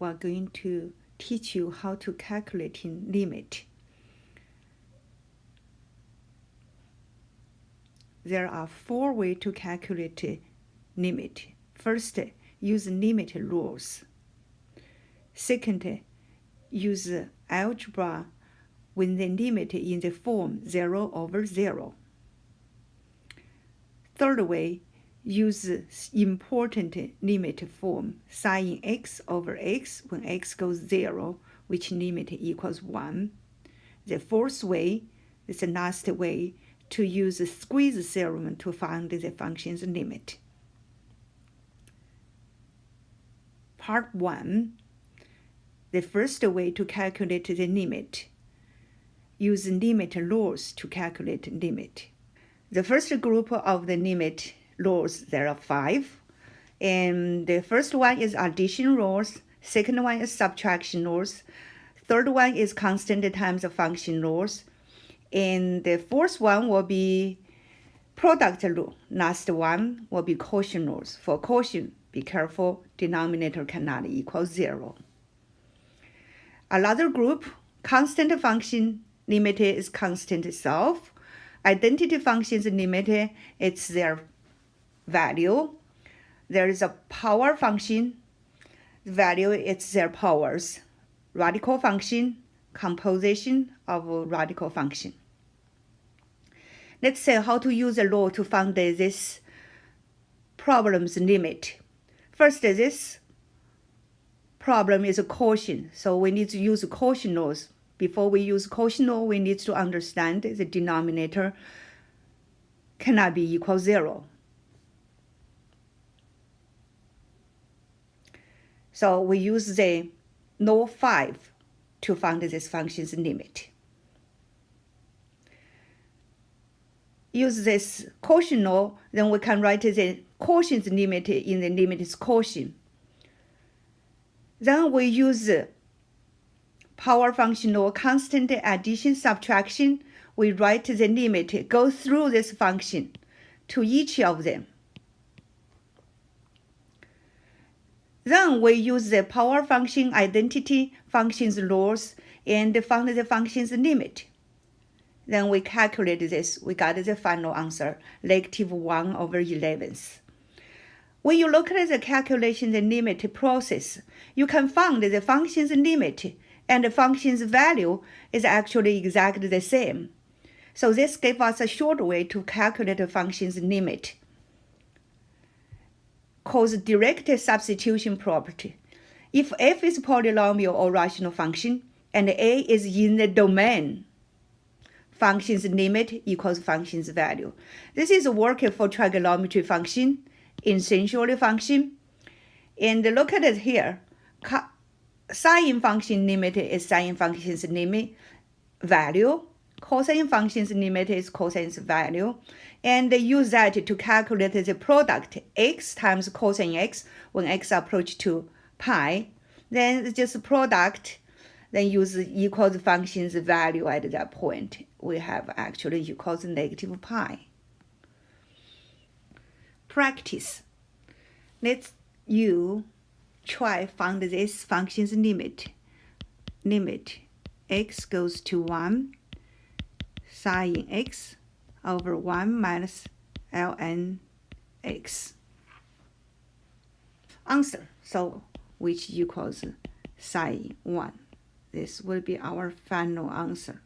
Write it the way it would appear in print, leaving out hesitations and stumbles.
we're going to teach you how to calculate limit. There are 4 ways to calculate limit. First, use limit rules. Second, use algebra when the limit in the form 0 over 0. Third way, use important limit form sin x over x when x goes 0, which limit equals 1. The fourth way is the last way, to use the squeeze theorem to find the function's limit. Part 1. The first way to calculate the limit. Use limit rules to calculate limit. The first group of the limit rules, there are 5. And the first one is addition rules. Second one is subtraction rules. Third one is constant times function rules. And the fourth one will be product rule. Last one will be quotient rules. For quotient, be careful, denominator cannot equal 0. Another group, constant function limit is constant itself. Identity functions limit, it's their value. There is a power function, value, it's their powers. Radical function, composition of radical function. Let's say how to use a law to find this problem's limit. First, this problem is a quotient, so we need to use quotient laws. Before we use quotient law, we need to understand the denominator cannot be equal 0. So we use the law 5 to find this function's limit. Use this quotient law, then we can write the quotient's limit in the limit's quotient. Then we use power function law, constant addition, subtraction. We write the limit, go through this function to each of them. Then we use the power function, identity functions laws, and find the function's limit. Then we calculate this. We got the final answer, -1 over 11th. When you look at the calculation, the limit process, you can find the function's limit and the function's value is actually exactly the same. So this gives us a short way to calculate the function's limit, called direct substitution property. If f is polynomial or rational function and a is in the domain, function's limit equals function's value. This is working for trigonometry function, essentially function. And look at it here. Sine function limit is sine function's limit value. Cosine function's limit is cosine's value. And they use that to calculate the product x times cosine x when x approach to pi. Then it's just product, then use equals function's value at that point. We have actually equals -pi. Practice. Let's you try find this function's limit. Limit x goes to 1 sine x over 1 minus ln x. Answer, so which equals sine 1. This will be our final answer.